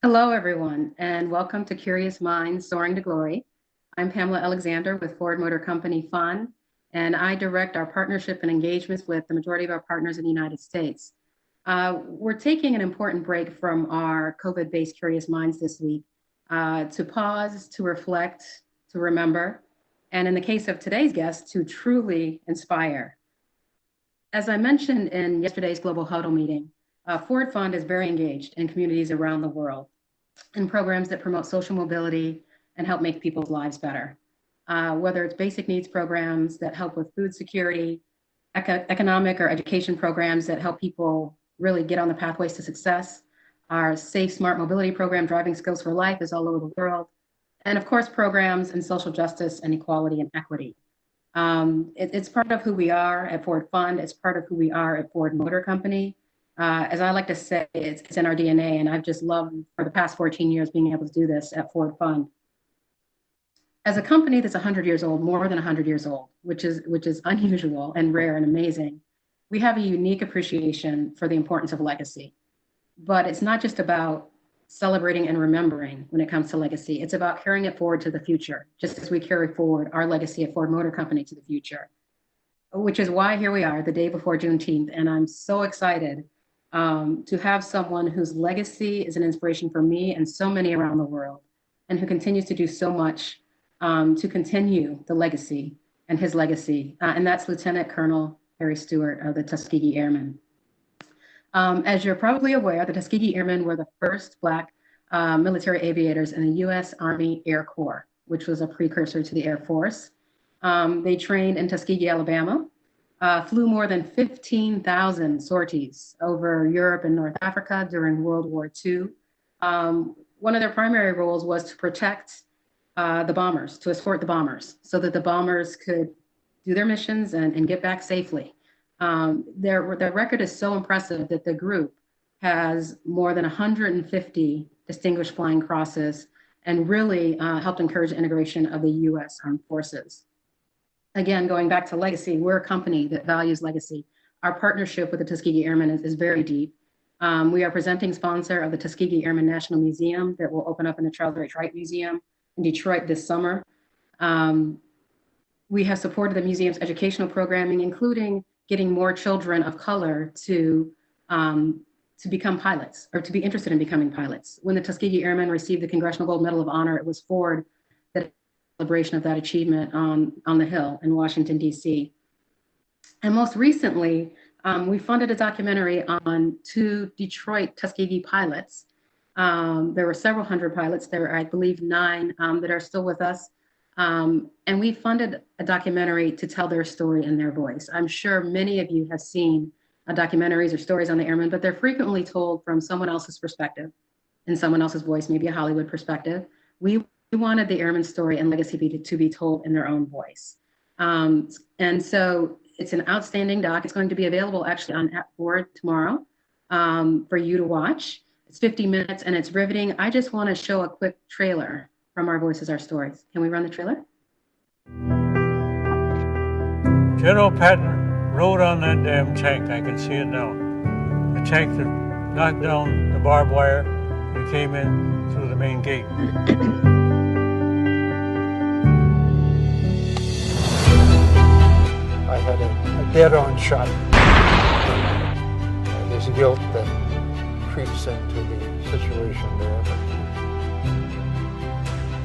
Hello, everyone, and welcome to Curious Minds Soaring to Glory. I'm Pamela Alexander with Ford Motor Company Fund, and I direct our partnership and engagements with the majority of our partners in the United States. We're taking an important break from our COVID-based Curious Minds this week to pause, to reflect, to remember, and in the case of today's guest, to truly inspire. As I mentioned in yesterday's Global Huddle meeting, Ford Fund is very engaged in communities around the world in programs that promote social mobility and help make people's lives better. Whether it's basic needs programs that help with food security, economic or education programs that help people really get on the pathways to success, our Safe Smart Mobility program, Driving Skills for Life, is all over the world, and of course, programs in social justice and equality and equity. It's part of who we are at Ford Fund. It's part of who we are at Ford Motor Company. As I like to say, it's in our DNA, and I've just loved for the past 14 years being able to do this at Ford Fund. As a company that's 100 years old, more than 100 years old, which is unusual and rare and amazing, we have a unique appreciation for the importance of legacy. But it's not just about celebrating and remembering when it comes to legacy. It's about carrying it forward to the future, just as we carry forward our legacy at Ford Motor Company to the future, which is why here we are the day before Juneteenth. And I'm so excited to have someone whose legacy is an inspiration for me and so many around the world, and who continues to do so much to continue the legacy and his legacy. And that's Lieutenant Colonel Harry Stewart of the Tuskegee Airmen. As you're probably aware, the Tuskegee Airmen were the first Black military aviators in the U.S. Army Air Corps, which was a precursor to the Air Force. They trained in Tuskegee, Alabama, flew more than 15,000 sorties over Europe and North Africa during World War II. One of their primary roles was to protect the bombers, to escort the bombers, so that the bombers could do their missions and get back safely. Their record is so impressive that the group has more than 150 distinguished flying crosses and really helped encourage the integration of the U.S. Armed Forces. Again, going back to legacy, we're a company that values legacy. Our partnership with the Tuskegee Airmen is very deep. We are presenting sponsor of the Tuskegee Airmen National Museum that will open up in the Charles H. Wright Museum in Detroit this summer. We have supported the museum's educational programming, including getting more children of color to become pilots or to be interested in becoming pilots. When the Tuskegee Airmen received the Congressional Gold Medal of Honor, it was Ford that celebration of that achievement on the Hill in Washington, D.C. And most recently, we funded a documentary on two Detroit Tuskegee pilots. There were several hundred pilots. There were, I believe, 9 that are still with us. And we funded a documentary to tell their story in their voice. I'm sure many of you have seen documentaries or stories on the airmen, but they're frequently told from someone else's perspective, in someone else's voice, maybe a Hollywood perspective. We wanted the airmen's story and legacy to be told in their own voice. And so it's an outstanding doc. It's going to be available actually on App Ford tomorrow for you to watch. It's 50 minutes and it's riveting. I just want to show a quick trailer from Our Voices, Our Stories. Can we run the trailer? General Patton rode on that damn tank. I can see it now. The tank that knocked down the barbed wire and came in through the main gate. I had a dead-on shot. There's guilt that creeps into the situation there.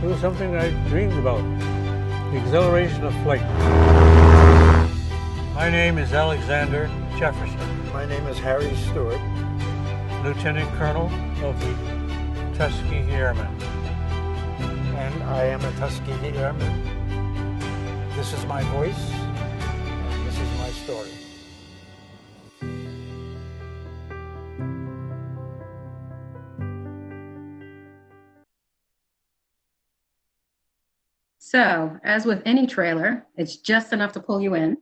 It was something I dreamed about, the exhilaration of flight. My name is Alexander Jefferson. My name is Harry Stewart. Lieutenant Colonel of the Tuskegee Airmen. And I am a Tuskegee Airman. This is my voice, and this is my story. So, as with any trailer, it's just enough to pull you in.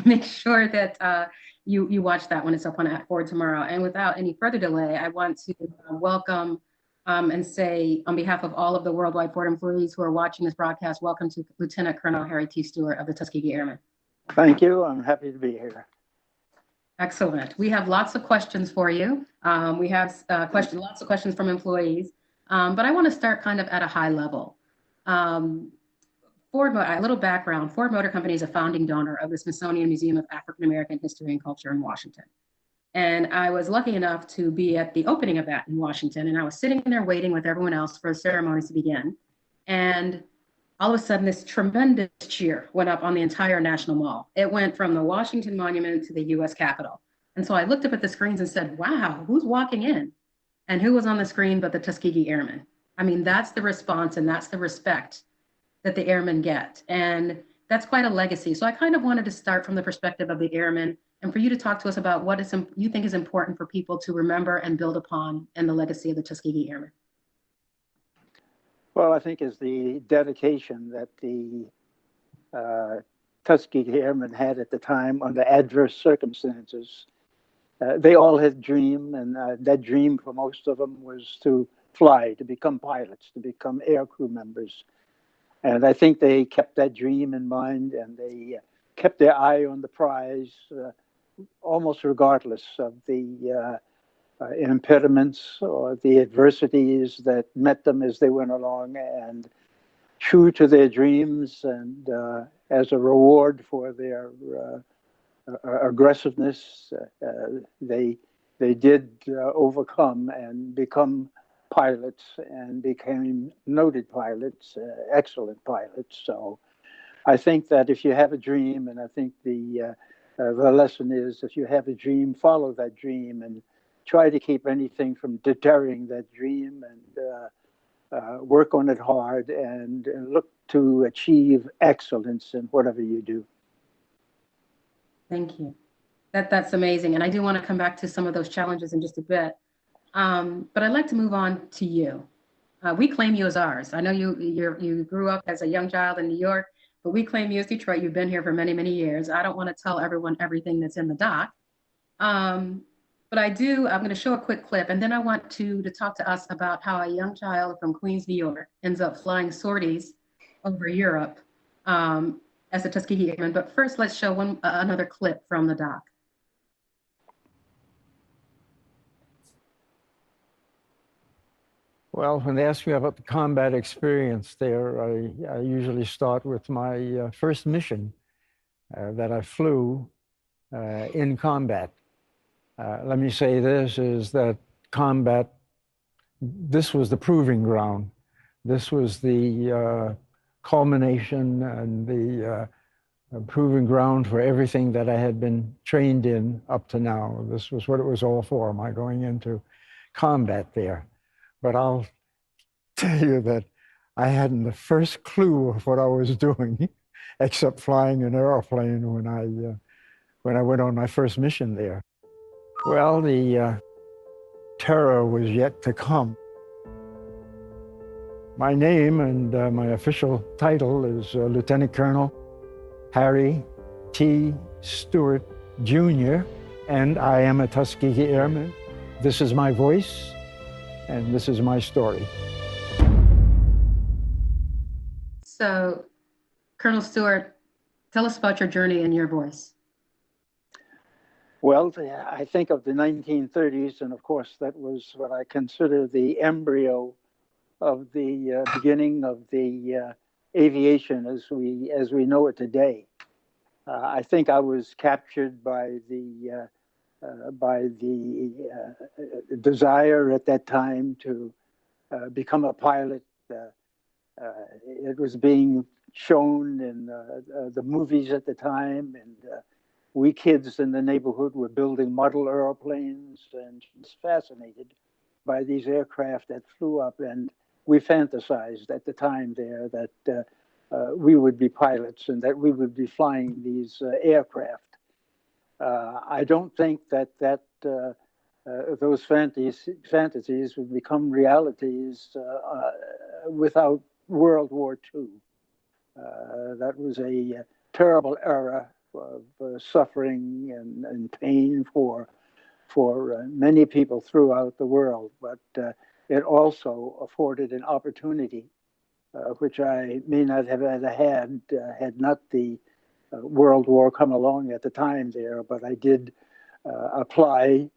Make sure that you watch that when it's up on App Ford tomorrow. And without any further delay, I want to welcome and say, on behalf of all of the worldwide Ford employees who are watching this broadcast, welcome to Lieutenant Colonel Harry T. Stewart of the Tuskegee Airmen. Thank you. I'm happy to be here. Excellent. We have lots of questions for you. We have lots of questions from employees. But I want to start kind of at a high level. Um, a little background, Ford Motor Company is a founding donor of the Smithsonian Museum of African American History and Culture in Washington. And I was lucky enough to be at the opening of that in Washington. And I was sitting there waiting with everyone else for the ceremony to begin. And all of a sudden, this tremendous cheer went up on the entire National Mall. It went from the Washington Monument to the US Capitol. And so I looked up at the screens and said, wow, who's walking in? And who was on the screen but the Tuskegee Airmen? I mean, that's the response and that's the respect that the airmen get. And that's quite a legacy. So I kind of wanted to start from the perspective of the airmen and for you to talk to us about what you think is important for people to remember and build upon in the legacy of the Tuskegee Airmen. Well, I think is the dedication that the Tuskegee Airmen had at the time under adverse circumstances. They all had a dream, and that dream for most of them was to fly, to become pilots, to become air crew members. And I think they kept that dream in mind, and they kept their eye on the prize, almost regardless of the impediments or the adversities that met them as they went along, and true to their dreams, and as a reward for their aggressiveness, they did overcome and become pilots and became noted pilots, excellent pilots. So I think that if you have a dream, and I think the lesson is if you have a dream, follow that dream and try to keep anything from deterring that dream, and work on it hard and look to achieve excellence in whatever you do. Thank you. That's amazing. And I do want to come back to some of those challenges in just a bit. But I'd like to move on to you. We claim you as ours. I know you grew up as a young child in New York, but we claim you as Detroit. You've been here for many, many years. I don't want to tell everyone everything that's in the doc. But I'm going to show a quick clip, and then I want to talk to us about how a young child from Queens, New York ends up flying sorties over Europe as a Tuskegee Airman. But first, let's show another clip from the doc. Well, when they ask me about the combat experience there, I usually start with my first mission that I flew in combat. Let me say this, is that combat, this was the proving ground. This was the culmination and the proving ground for everything that I had been trained in up to now. This was what it was all for, my going into combat there. But I'll tell you that I hadn't the first clue of what I was doing, except flying an airplane when I went on my first mission there. Well, the terror was yet to come. My name and my official title is Lieutenant Colonel Harry T. Stewart, Jr., and I am a Tuskegee Airman. This is my voice, and this is my story. So, Colonel Stewart, tell us about your journey and your voice. Well, I think of the 1930s, and of course that was what I consider the embryo of the beginning of the aviation as we know it today. I think I was captured by the desire at that time to become a pilot. It was being shown in the movies at the time, and we kids in the neighborhood were building model airplanes and was fascinated by these aircraft that flew up. And we fantasized at the time there that we would be pilots and that we would be flying these aircraft. I don't think that those fantasies would become realities without World War II. That was a terrible era of suffering and pain for many people throughout the world, but it also afforded an opportunity, which I may not have had not the World War come along at the time there, but I did apply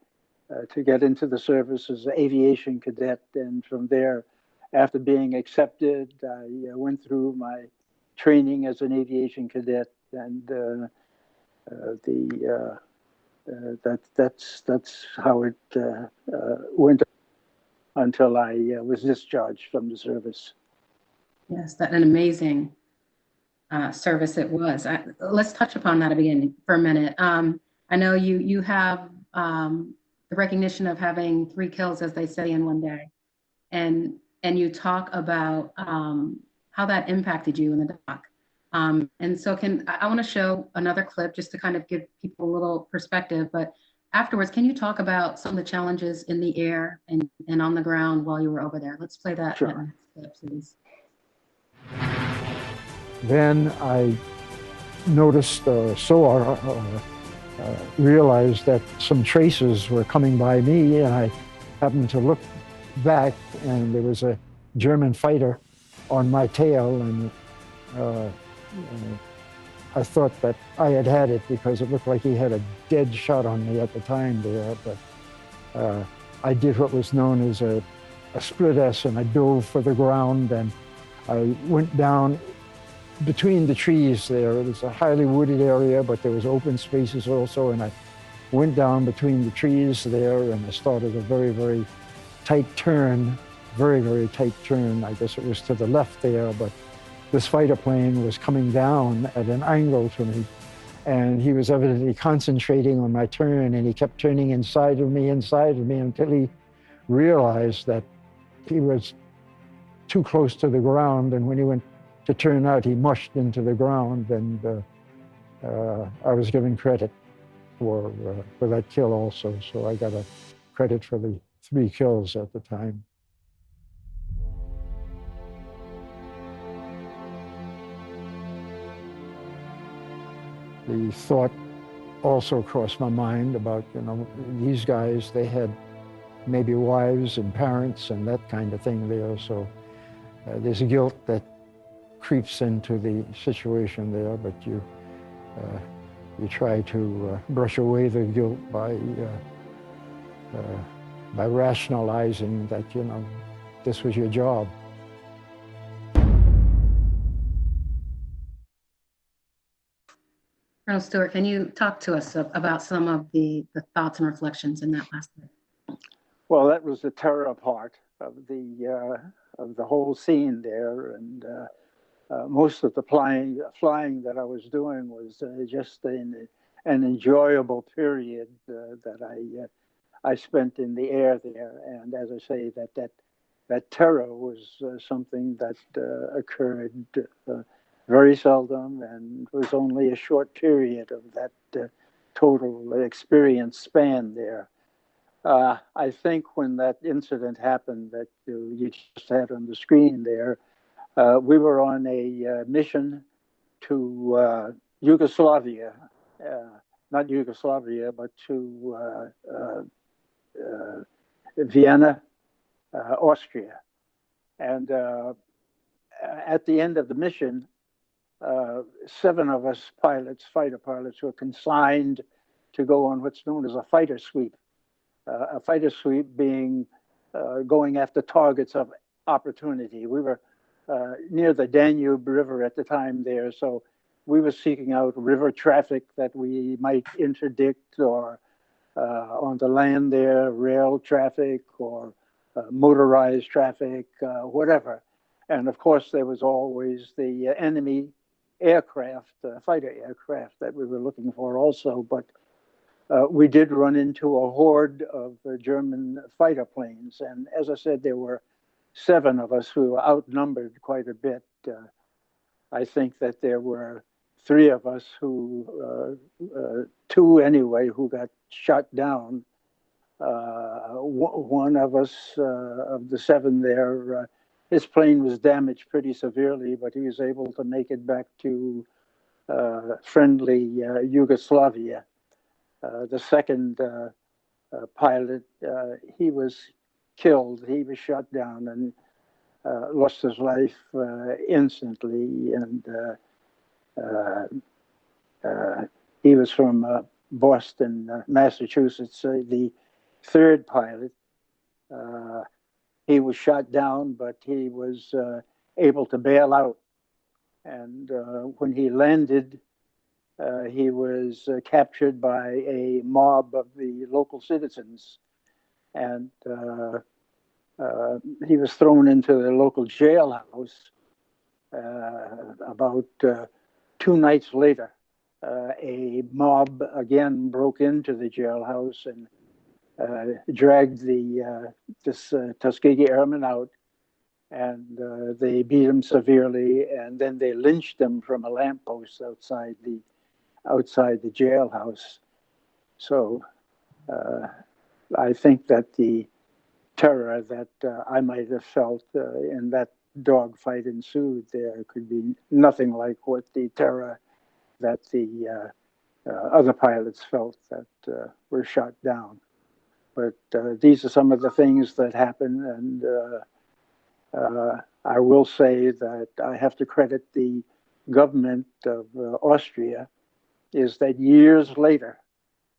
to get into the service as an aviation cadet, and from there after being accepted, I went through my training as an aviation cadet, and that's how it went until I was discharged from the service. Yes, that an amazing service it was. Let's touch upon that again for a minute. I know you have the recognition of having 3 kills, as they say, in one day, and you talk about how that impacted you in the doc. And so I want to show another clip just to kind of give people a little perspective, but afterwards, can you talk about some of the challenges in the air and on the ground while you were over there? Let's play that, Sure. that next clip, please. Then I noticed, realized that some tracers were coming by me, and I happened to look back, and there was a German fighter on my tail, and I thought that I had it because it looked like he had a dead shot on me at the time there, but I did what was known as a split S, and I dove for the ground, and I went down between the trees there. It was a highly wooded area, but there was open spaces also, and I went down between the trees there, and I started a very, very tight turn, very, very tight turn. I guess it was to the left there, but this fighter plane was coming down at an angle to me, and he was evidently concentrating on my turn, and he kept turning inside of me, until he realized that he was too close to the ground, and when he went to turn out, he mushed into the ground, and I was given credit for that kill also, so I got a credit for the 3 kills at the time. The thought also crossed my mind about, these guys, they had maybe wives and parents and that kind of thing there, so there's a guilt that creeps into the situation there, but you try to brush away the guilt by rationalizing that, this was your job. Colonel Stewart, can you talk to us about some of the thoughts and reflections in that last bit? Well, that was the terror part of the whole scene there, and most of the flying that I was doing was just an enjoyable period that I spent in the air there. And as I say, that terror was something that occurred very seldom, and was only a short period of that total experience span there. I think when that incident happened that you just had on the screen there, we were on a mission to Yugoslavia, not Yugoslavia, but to Vienna, Austria. And at the end of the mission, 7 of us pilots, fighter pilots, were consigned to go on what's known as a fighter sweep. A fighter sweep being going after targets of opportunity. We were near the Danube River at the time there, so we were seeking out river traffic that we might interdict, or on the land there, rail traffic or motorized traffic, whatever. And of course, there was always the enemy aircraft, fighter aircraft that we were looking for also, but we did run into a horde of German fighter planes. And as I said, there were 7 of us who were outnumbered quite a bit. I think that there were 3 of us who, 2 anyway, who got shot down. One of us, of the 7 there, his plane was damaged pretty severely, but he was able to make it back to friendly Yugoslavia. The second pilot, he was killed. He was shot down and lost his life instantly. And he was from Boston, Massachusetts. The third pilot, he was shot down, but he was able to bail out. And when he landed, he was captured by a mob of the local citizens, and he was thrown into the local jailhouse. About 2 nights later, a mob again broke into the jailhouse and dragged this Tuskegee Airman out, and they beat him severely, and then they lynched him from a lamppost outside the jailhouse. So I think that the terror that I might have felt in that dogfight ensued there could be nothing like what the terror that the other pilots felt that were shot down. But these are some of the things that happened, and I will say that I have to credit the government of Austria, is that years later,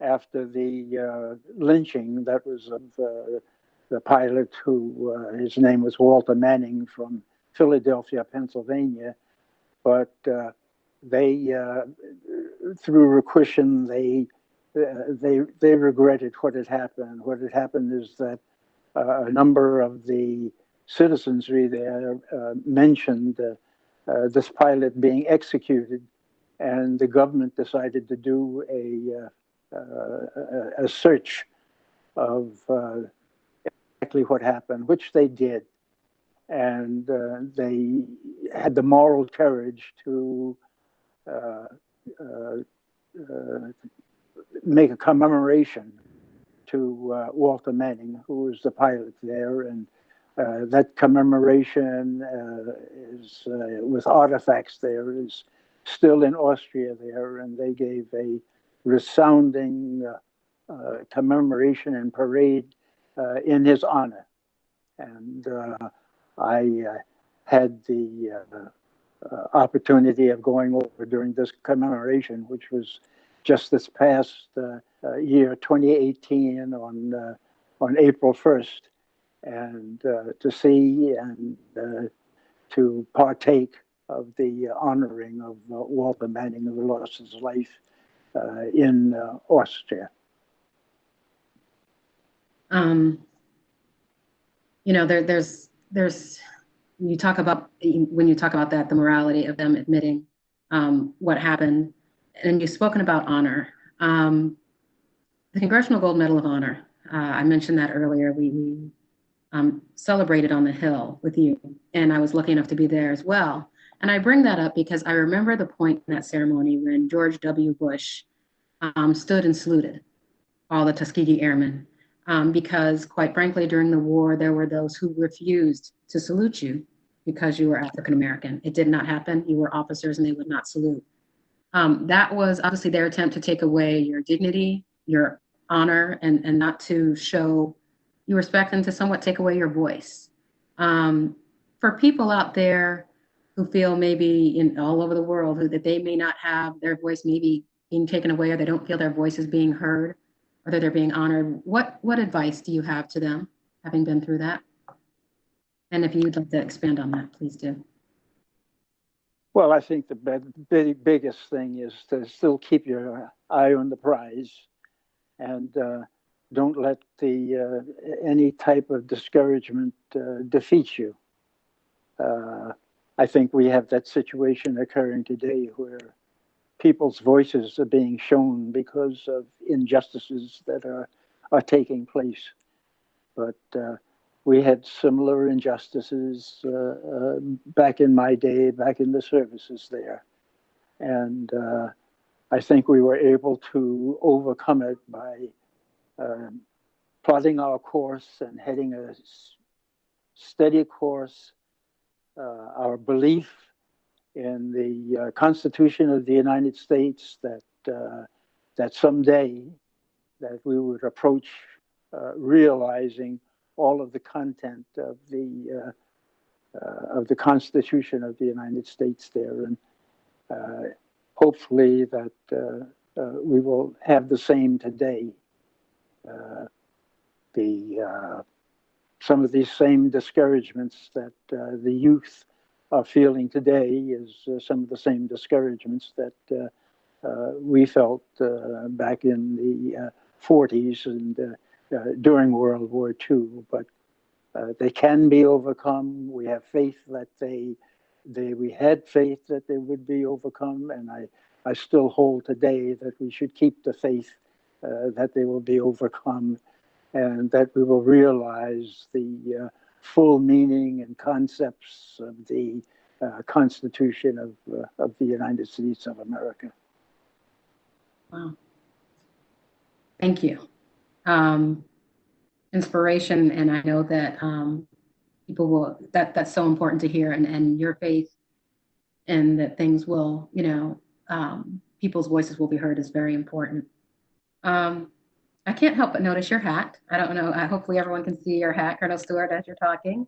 after the lynching that was of the pilot who, his name was Walter Manning from Philadelphia, Pennsylvania, but they, through requision, they regretted what had happened. What had happened is that a number of the citizenry there mentioned this pilot being executed, and the government decided to do a search of exactly what happened, which they did. And they had the moral courage to make a commemoration to Walter Manning, who was the pilot there. And that commemoration is with artifacts there, is still in Austria there, and they gave a resounding commemoration and parade in his honor. And I had the opportunity of going over during this commemoration, which was just this past year, 2018, on April 1st, and to see and to partake of the honoring of Walter Manning, who lost his life in Austria. You know, there's when you talk about that, the morality of them admitting what happened, and you've spoken about honor. The Congressional Gold Medal of Honor, I mentioned that earlier. We celebrated on the Hill with you, and I was lucky enough to be there as well. And I bring that up because I remember the point in that ceremony when George W. Bush stood and saluted all the Tuskegee Airmen. Because quite frankly, during the war, there were those who refused to salute you because you were African American. It did not happen. You were officers and they would not salute. That was obviously their attempt to take away your dignity, your honor, and not to show you respect and to somewhat take away your voice. For people out there who feel maybe all over the world that they may not have their voice maybe being taken away, or they don't feel their voice is being heard, or that they're being honored, what advice do you have to them, having been through that? And if you'd like to expand on that, please do. Well, I think the biggest thing is to still keep your eye on the prize, and don't let any type of discouragement defeat you. I think we have that situation occurring today where people's voices are being shown because of injustices that are taking place. But we had similar injustices back in my day, back in the services there. And I think we were able to overcome it by plotting our course and heading a steady course. Our belief in the Constitution of the United States that someday that we would approach realizing all of the content of the Constitution of the United States there, and hopefully that we will have the same today. The some of these same discouragements that the youth are feeling today is some of the same discouragements that we felt back in the 40s and during World War II. But they can be overcome. We have faith that we had faith that they would be overcome, and I still hold today that we should keep the faith that they will be overcome, and that we will realize the full meaning and concepts of the Constitution of the United States of America. Wow. Thank you. Inspiration, and I know that people will, that's so important to hear, and your faith and that things will, people's voices will be heard is very important. I can't help but notice your hat. I don't know, hopefully everyone can see your hat, Colonel Stewart, as you're talking.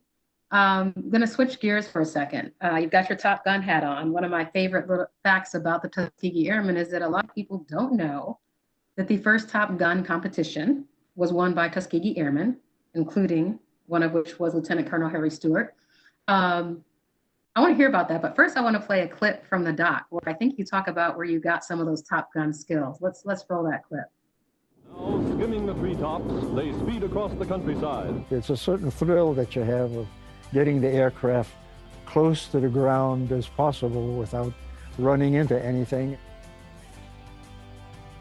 I'm going to switch gears for a second. You've got your Top Gun hat on. One of my favorite little facts about the Tuskegee Airmen is that a lot of people don't know that the first Top Gun competition was won by Tuskegee Airmen, including one of which was Lieutenant Colonel Harry Stewart. I want to hear about that, but first I want to play a clip from the doc where I think you talk about where you got some of those Top Gun skills. Let's roll that clip. Now, skimming the treetops, they speed across the countryside. It's a certain thrill that you have of getting the aircraft close to the ground as possible without running into anything.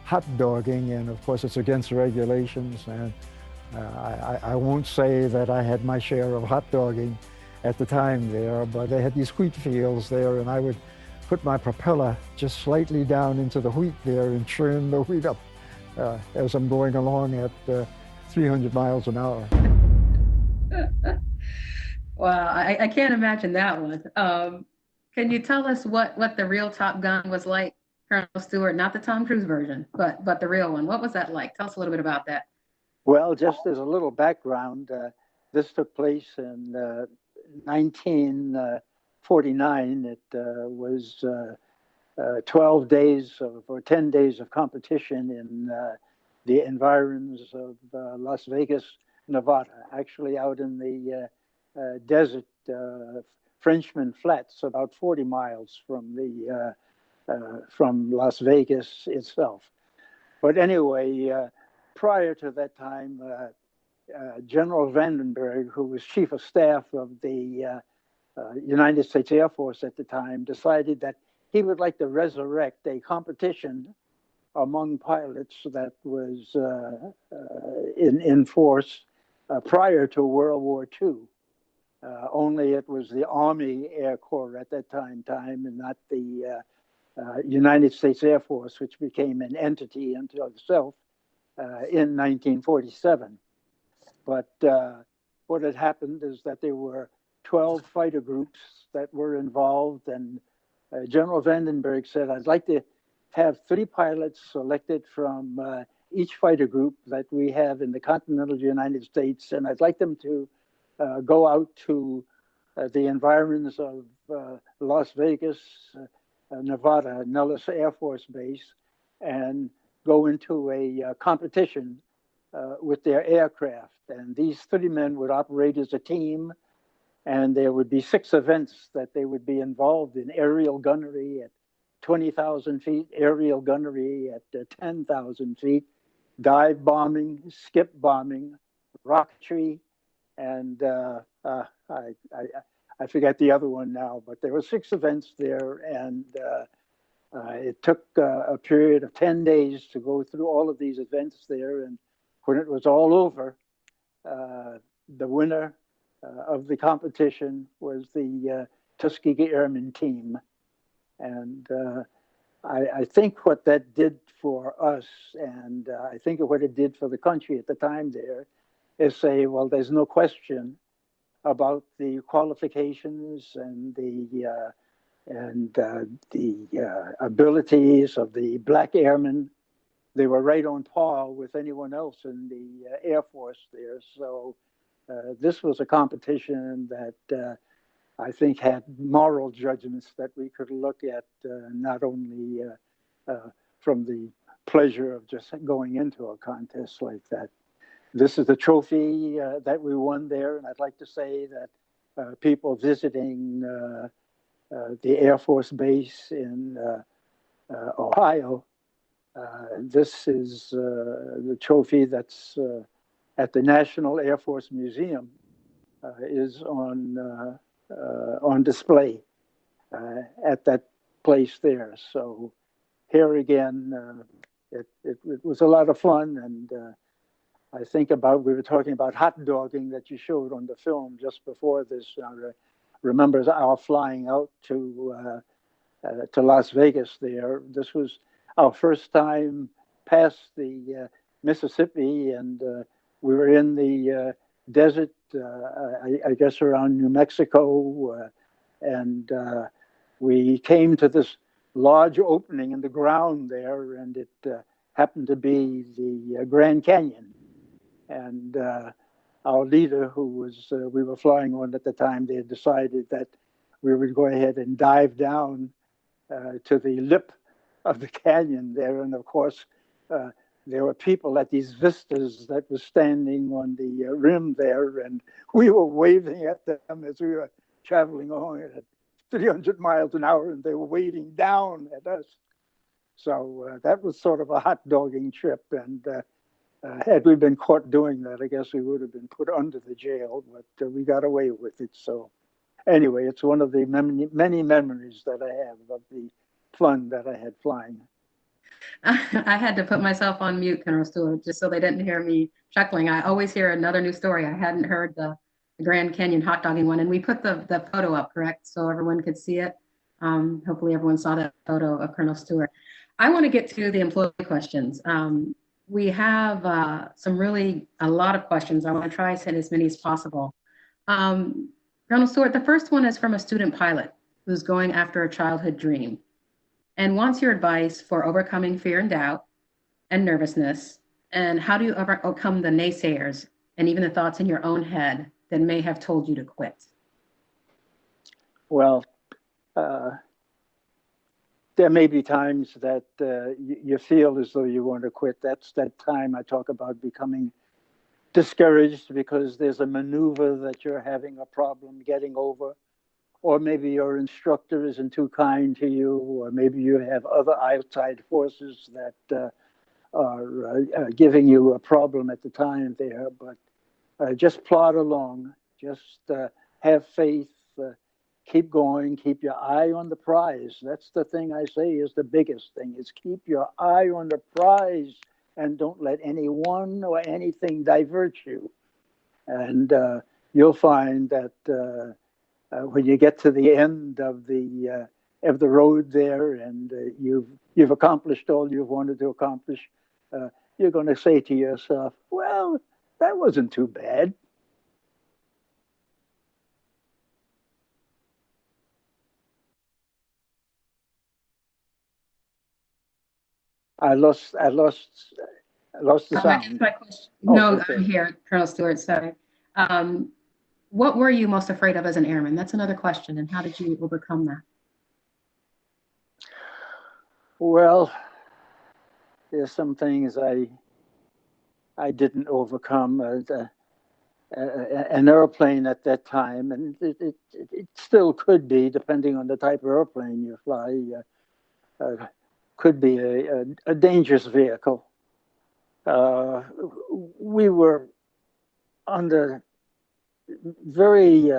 Hot dogging, and of course it's against regulations, and I won't say that I had my share of hot dogging at the time there, but they had these wheat fields there, and I would put my propeller just slightly down into the wheat there and churn the wheat up as I'm going along at 300 miles an hour. Wow, I can't imagine that one. Can you tell us what the real Top Gun was like, Colonel Stewart? Not the Tom Cruise version, but the real one. What was that like? Tell us a little bit about that. Well, just as a little background, this took place in 1949. It was 12 days or 10 days of competition in the environs of Las Vegas, Nevada, actually out in the desert, Frenchman Flats, about 40 miles from Las Vegas itself. But anyway, prior to that time, General Vandenberg, who was Chief of Staff of the United States Air Force at the time, decided that he would like to resurrect a competition among pilots that was in force prior to World War II. Only it was the Army Air Corps at that time, and not the United States Air Force, which became an entity unto itself in 1947. But what had happened is that there were 12 fighter groups that were involved, and General Vandenberg said, I'd like to have 3 pilots selected from each fighter group that we have in the continental United States, and I'd like them to go out to the environs of Las Vegas, Nevada, Nellis Air Force Base, and go into a competition with their aircraft. And these 3 men would operate as a team, and there would be 6 events that they would be involved in: aerial gunnery at 20,000 feet, aerial gunnery at 10,000 feet, dive bombing, skip bombing, rocketry, and I forget the other one now, but there were 6 events there, and it took a period of 10 days to go through all of these events there. And when it was all over, the winner of the competition was the Tuskegee Airmen team. And I think what that did for us, and I think what it did for the country at the time there, is say, well, there's no question about the qualifications and the abilities of the black airmen. They were right on par with anyone else in the Air Force there. So this was a competition that I think had moral judgments that we could look at, not only from the pleasure of just going into a contest like that. This is the trophy that we won there, and I'd like to say that people visiting the Air Force Base in Ohio, this is the trophy that's at the National Air Force Museum, is on display at that place there. So here again, it was a lot of fun, and I think we were talking about hot dogging that you showed on the film just before this. I remember our flying out to Las Vegas there. This was our first time past the Mississippi, and we were in the desert, I guess around New Mexico, and we came to this large opening in the ground there, and it happened to be the Grand Canyon. And our leader, who was we were flying on at the time, they had decided that we would go ahead and dive down to the lip of the canyon there. And of course, there were people at these vistas that were standing on the rim there, and we were waving at them as we were traveling along at 300 miles an hour, and they were waving down at us. So that was sort of a hot dogging trip, and had we been caught doing that, I guess we would have been put under the jail, but we got away with it. So anyway, it's one of the many memories that I have of the fun that I had flying. I had to put myself on mute, Colonel Stewart, just so they didn't hear me chuckling. I always hear another new story. I hadn't heard the Grand Canyon hot dogging one, and we put the photo up, correct, so everyone could see it. Hopefully everyone saw that photo of Colonel Stewart. I want to get to the employee questions. We have a lot of questions. I want to try to hit as many as possible. Colonel Stewart, the first one is from a student pilot who's going after a childhood dream and wants your advice for overcoming fear and doubt and nervousness, and how do you overcome the naysayers and even the thoughts in your own head that may have told you to quit? Well, there may be times that you feel as though you want to quit. That's that time I talk about becoming discouraged because there's a maneuver that you're having a problem getting over, or maybe your instructor isn't too kind to you, or maybe you have other outside forces that are giving you a problem at the time there. But just plod along, just have faith, keep going, keep your eye on the prize. That's the thing I say is the biggest thing, is keep your eye on the prize and don't let anyone or anything divert you. And you'll find that when you get to the end of the road there, and you've accomplished all you've wanted to accomplish, you're going to say to yourself, "Well, that wasn't too bad." I lost the sound. My question. No, okay. I'm here, Colonel Stewart. Sorry. What were you most afraid of as an airman? That's another question. And how did you overcome that? Well, there's some things I didn't overcome. An airplane at that time, and it still could be, depending on the type of airplane you fly, could be a dangerous vehicle. We were under very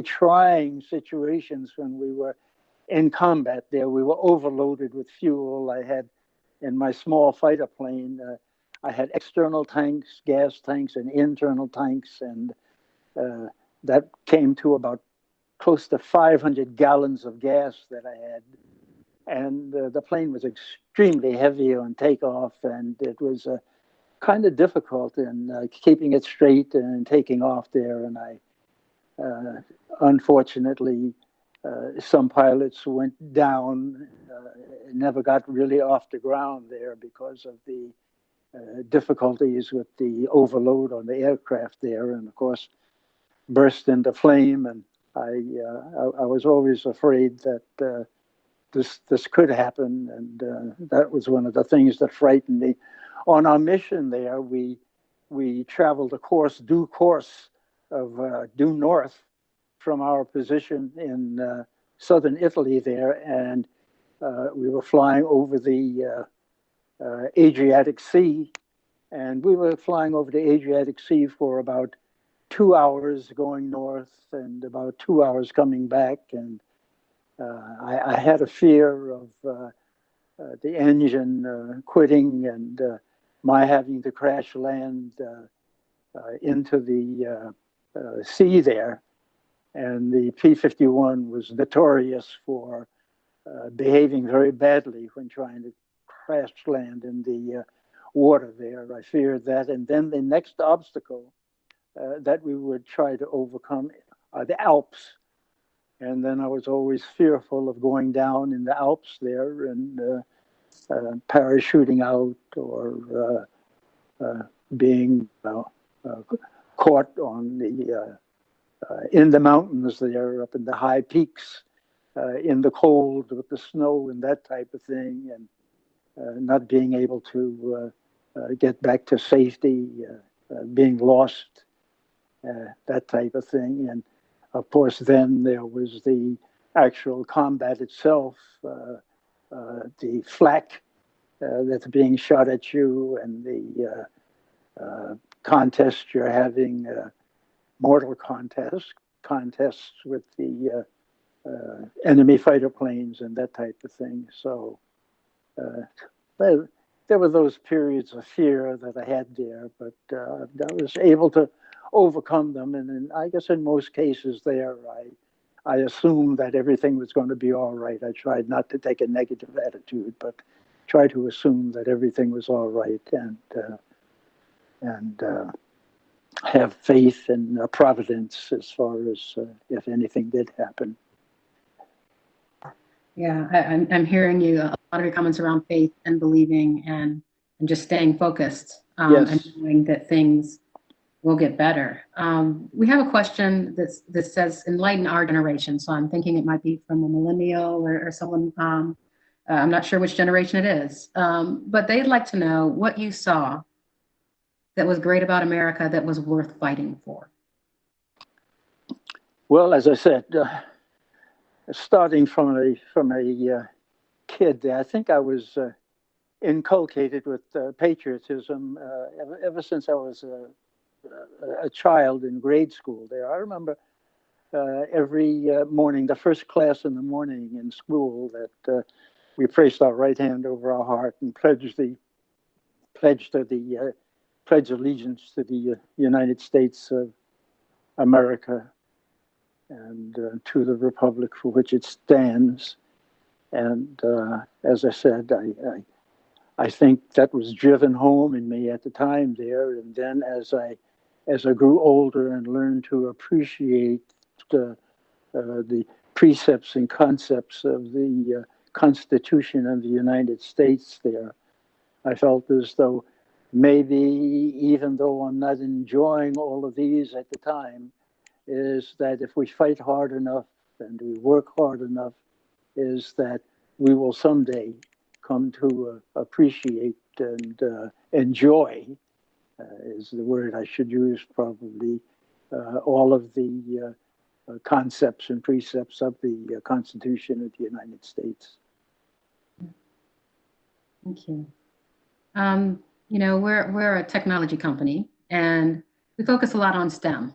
trying situations when we were in combat there. We were overloaded with fuel. I had, in my small fighter plane, I had external tanks, gas tanks, and internal tanks, and that came to about close to 500 gallons of gas that I had. And the plane was extremely heavy on takeoff, and it was kind of difficult in keeping it straight and taking off there. And I, unfortunately, some pilots went down, never got really off the ground there because of the difficulties with the overload on the aircraft there, and of course burst into flame. And I was always afraid that this could happen, and that was one of the things that frightened me. on our mission there, we traveled due course of due north from our position in southern Italy there, and we were flying over the Adriatic Sea, and we were flying over the Adriatic Sea for about 2 hours going north and about 2 hours coming back, and I had a fear of the engine quitting and my having to crash land into the sea there. And the P-51 was notorious for behaving very badly when trying to crash land in the water there. I feared that. And then the next obstacle that we would try to overcome are the Alps. And then I was always fearful of going down in the Alps there and parachuting out or being caught on the in the mountains there, up in the high peaks, in the cold with the snow and that type of thing, and not being able to get back to safety, being lost, that type of thing. And of course, then there was the actual combat itself, the flak that's being shot at you, and the contest you're having, mortal contests with the enemy fighter planes and that type of thing. So there were those periods of fear that I had there, but I was able to overcome them. And I guess in most cases there, I assumed that everything was going to be all right. I tried not to take a negative attitude, but try to assume that everything was all right, and have faith in providence as far as if anything did happen. Yeah, I'm hearing you, a lot of your comments around faith and believing and just staying focused, Yes. and knowing that things will get better. We have a question that says, enlighten our generation. So I'm thinking it might be from a millennial or someone, I'm not sure which generation it is, but they'd like to know what you saw that was great about America that was worth fighting for. Well, as I said, starting from a kid, I think I was inculcated with patriotism ever since I was a child in grade school there. I remember every morning, the first class in the morning in school, that we placed our right hand over our heart and pledged allegiance to the United States of America and to the republic for which it stands. And as I said, I think that was driven home in me at the time there. And then as I grew older and learned to appreciate the precepts and concepts of the Constitution of the United States there, I felt as though maybe, even though I'm not enjoying all of these at the time, is that if we fight hard enough and we work hard enough, is that we will someday come to appreciate and enjoy, is the word I should use probably, all of the concepts and precepts of the Constitution of the United States. Thank you. You know, we're a technology company and we focus a lot on STEM.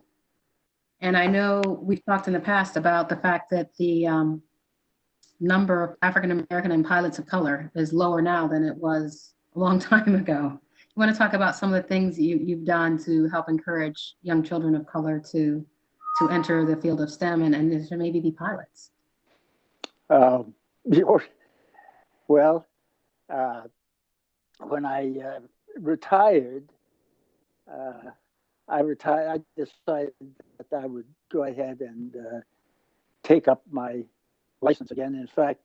And I know we've talked in the past about the fact that the number of African American and pilots of color is lower now than it was a long time ago. You want to talk about some of the things you've done to help encourage young children of color to enter the field of STEM and to maybe be pilots? Well, when I retired, I decided that I would go ahead and take up my license again. In fact,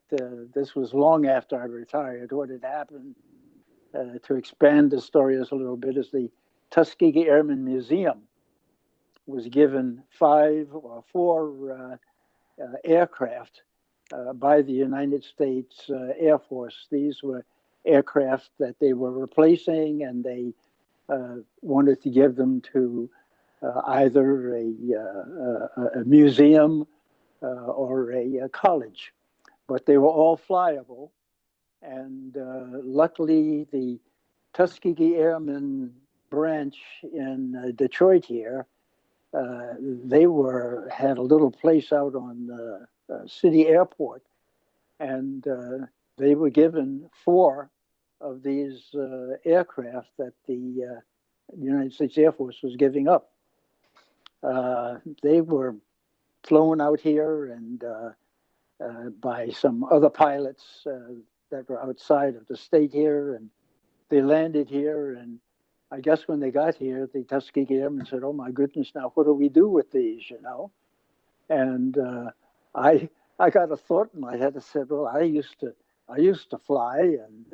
this was long after I retired. What had happened, to expand the story a little bit, is the Tuskegee Airmen Museum was given 5 or 4 aircraft by the United States Air Force. These were aircraft that they were replacing, and they wanted to give them to either a museum or a college. But they were all flyable. And luckily, the Tuskegee Airmen branch in Detroit here, they had a little place out on City Airport, and they were given 4 of these aircraft that the United States Air Force was giving up. They were flown out here and by some other pilots that were outside of the state here, and they landed here. And I guess when they got here, the Tuskegee Airmen said, "Oh my goodness, now what do we do with these?" You know, and I got a thought in my head. I said, "Well, I used to fly, and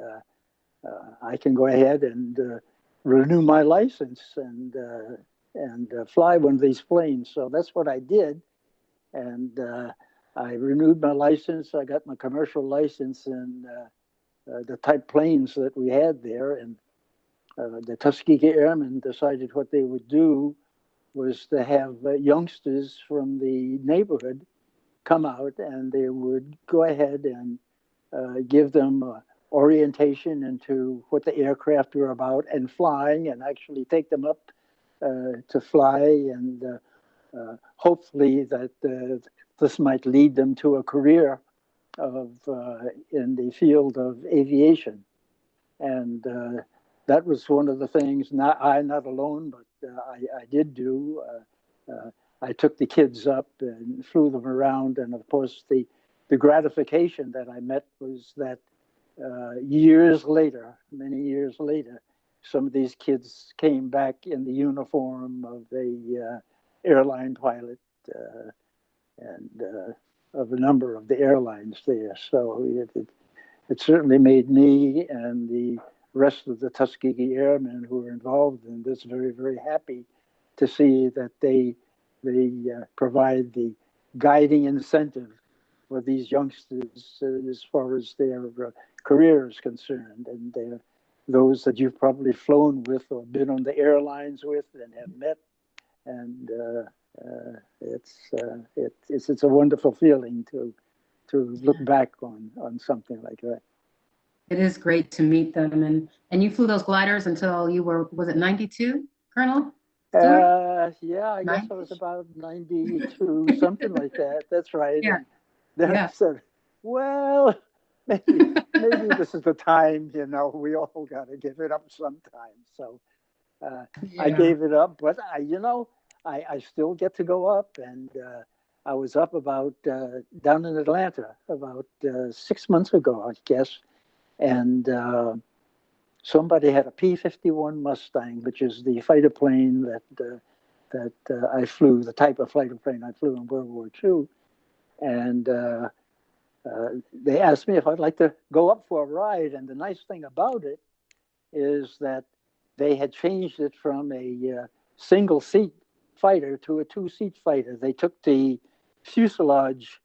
I can go ahead and renew my license and fly one of these planes." So that's what I did, and I renewed my license. I got my commercial license in the type planes that we had there, and the Tuskegee Airmen decided what they would do was to have youngsters from the neighborhood come out, and they would go ahead and give them orientation into what the aircraft were about and flying, and actually take them up to fly, and hopefully that this might lead them to a career in the field of aviation. And that was one of the things, not alone, but I did do. I took the kids up and flew them around, and of course the gratification that I met was that years later, many years later, some of these kids came back in the uniform of a airline pilot and of a number of the airlines there. So it certainly made me and the rest of the Tuskegee Airmen who were involved in this very, very happy to see that they provide the guiding incentive for these youngsters as far as their career is concerned. And they're those that you've probably flown with or been on the airlines with and have met. And it's a wonderful feeling to look back on something like that. It is great to meet them. And you flew those gliders until you were, was it 92, Colonel Stewart? Yeah, I guess I was about 92, something like that. That's right. Yeah. And then Yeah. I said, well, maybe this is the time, we all got to give it up sometime. So I gave it up, but I still get to go up, and I was up about down in Atlanta about 6 months ago, I guess, and somebody had a P-51 Mustang, which is the fighter plane that I flew, the type of fighter plane I flew in World War II, and they asked me if I'd like to go up for a ride. And the nice thing about it is that they had changed it from a single seat fighter to a 2-seat fighter. They took the fuselage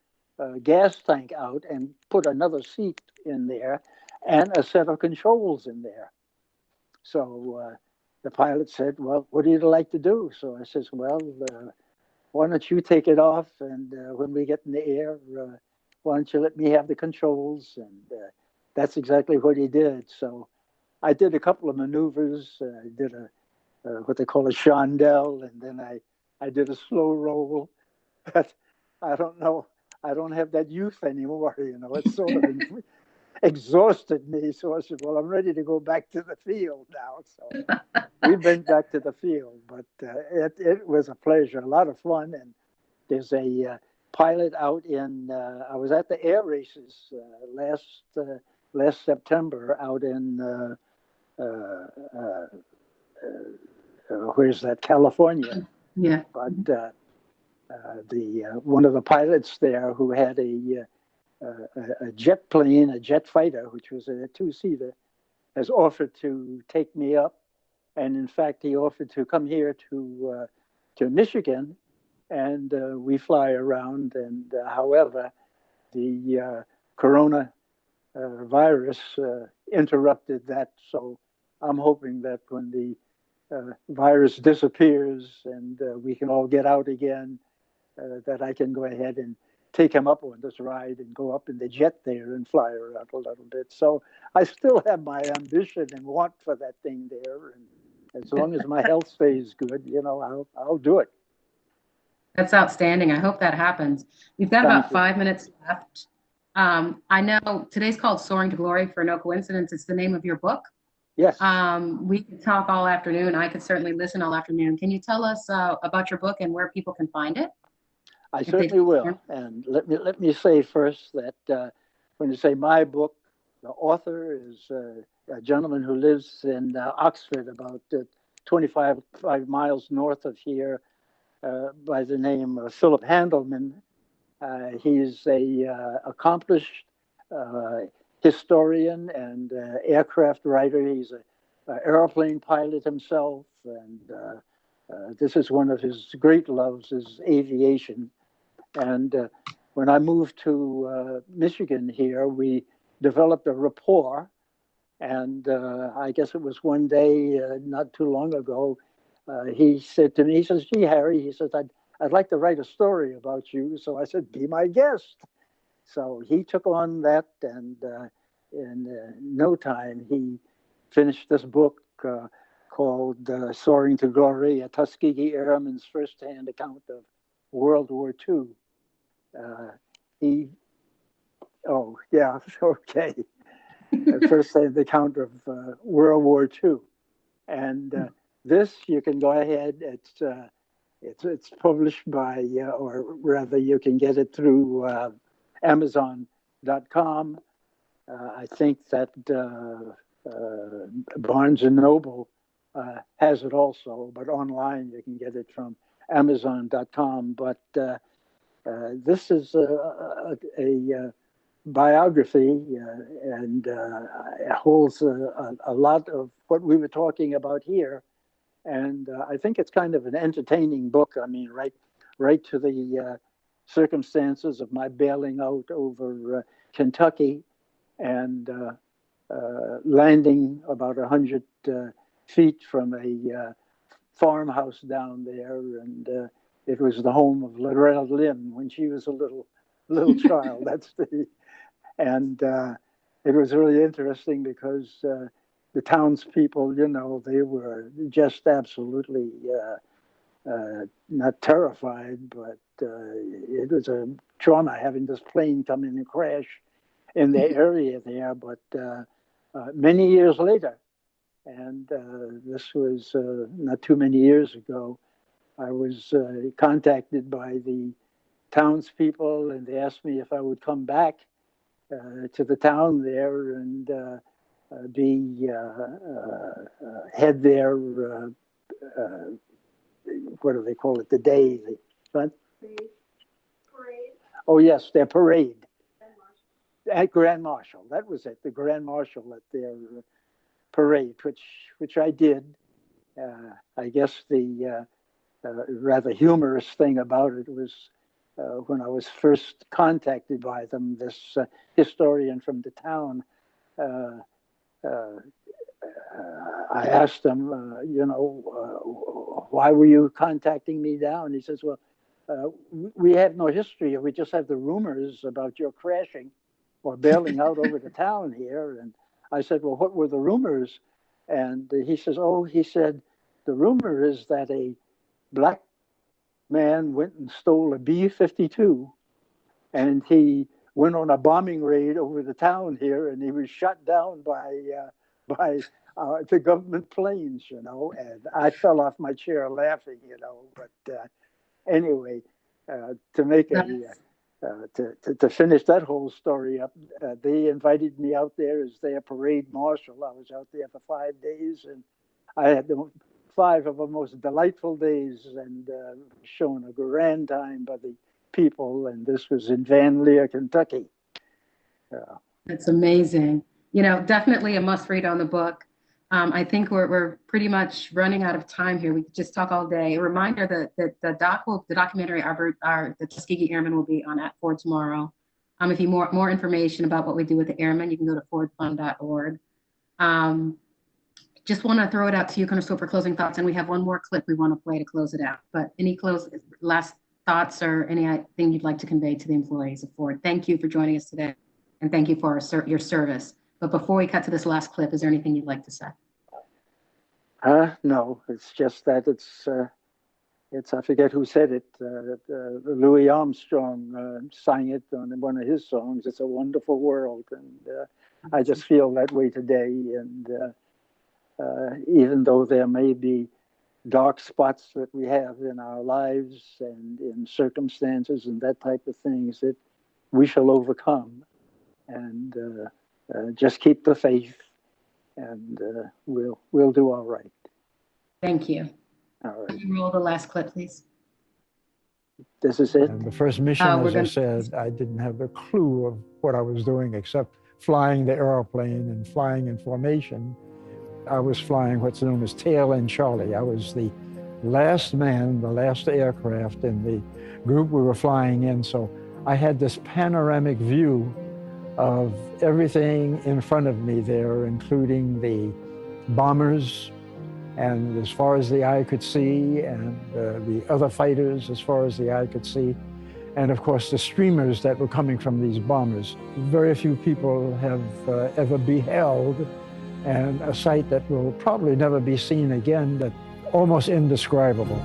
gas tank out and put another seat in there and a set of controls in there. So the pilot said, "Well, what do you like to do?" So I says, "Well, why don't you take it off, and when we get in the air, why don't you let me have the controls?" And that's exactly what he did. So I did a couple of maneuvers. I did what they call a chandelle, and then I did a slow roll. But I don't know. I don't have that youth anymore. It's sort of exhausted me. So I said, "Well, I'm ready to go back to the field now." So we've been back to the field, but it was a pleasure, a lot of fun. And there's a pilot out in, I was at the air races last September out in, where's that, California. Yeah. But the one of the pilots there who had a jet plane, a jet fighter, which was a 2-seater, has offered to take me up. And in fact, he offered to come here to Michigan, and we fly around. And however, the corona virus interrupted that. So I'm hoping that when the virus disappears and we can all get out again, that I can go ahead and take him up on this ride and go up in the jet there and fly around a little bit. So I still have my ambition and want for that thing there. And as long as my health stays good, I'll do it. That's outstanding. I hope that happens. We've got Thank about you. 5 minutes left. I know today's called Soaring to Glory for no coincidence. It's the name of your book. Yes. We could talk all afternoon. I could certainly listen all afternoon. Can you tell us about your book and where people can find it? I certainly will. And let me say first that when you say my book, the author is a gentleman who lives in Oxford, about 25 miles north of here, by the name of Philip Handelman. He's a accomplished historian and aircraft writer. He's an airplane pilot himself, and this is one of his great loves, is aviation. And when I moved to Michigan here, we developed a rapport. And I guess it was one day, not too long ago, he said to me, he says, "Gee, Harry," he says, I'd like to write a story about you." So I said, "Be my guest." So he took on that, and in no time, he finished this book called Soaring to Glory, a Tuskegee Airman's first-hand account of World War II. Okay. First-hand account of World War II. And this, you can go ahead, it's published by, or rather you can get it through Amazon.com. I think that Barnes & Noble has it also, but online you can get it from Amazon.com. But this is a biography, and it holds a lot of what we were talking about here. And I think it's kind of an entertaining book. I mean, right to the circumstances of my bailing out over Kentucky and landing about 100 feet from a farmhouse down there. And it was the home of Loretta Lynn when she was a little child. And it was really interesting because the townspeople, they were just absolutely not terrified, but it was a trauma having this plane come in and crash in the area there. But many years later, and this was not too many years ago, I was contacted by the townspeople, and they asked me if I would come back to the town there and be head their what do they call it? The day, parade. Oh yes, their parade. At Grand Marshal, that was it. The Grand Marshal at their parade, which I did. I guess the rather humorous thing about it was when I was first contacted by them, this historian from the town. I asked him, why were you contacting me now? And he says, well, we have no history. We just have the rumors about your crashing or bailing out over the town here. And I said, well, what were the rumors? And he says, the rumor is that a black man went and stole a B-52, and he went on a bombing raid over the town here, and he was shot down by the government planes, and I fell off my chair laughing, but anyway, to make to finish that whole story up, they invited me out there as their parade marshal. I was out there for 5 days, and I had 5 of the most delightful days, and shown a grand time by the people. And this was in Van Lear, Kentucky. That's amazing. Definitely a must read on the book. I think we're pretty much running out of time here. We could just talk all day. A reminder that the documentary, the Tuskegee Airmen, will be on at 4 tomorrow. If you want more information about what we do with the airmen, you can go to fordfund.org. Just want to throw it out to you, Colonel Stewart, for closing thoughts, and we have one more clip we want to play to close it out. But any last thoughts or anything you'd like to convey to the employees of Ford? Thank you for joining us today, and thank you for your service. But before we cut to this last clip, is there anything you'd like to say? No, it's just that it's I forget who said it. Louis Armstrong sang it on one of his songs. It's a wonderful world, and I just feel that way today. And even though there may be dark spots that we have in our lives and in circumstances and that type of things, that we shall overcome. And just keep the faith, and we'll do all right. Thank you. All right. Can you roll the last clip, please? This is it. And the first mission, as I said, I didn't have a clue of what I was doing except flying the airplane and flying in formation. I was flying what's known as tail end Charlie. I was the last man, the last aircraft in the group we were flying in. So I had this panoramic view of everything in front of me there, including the bombers, and as far as the eye could see, and the other fighters as far as the eye could see, and of course the streamers that were coming from these bombers. Very few people have ever beheld, and a sight that will probably never be seen again, that almost indescribable.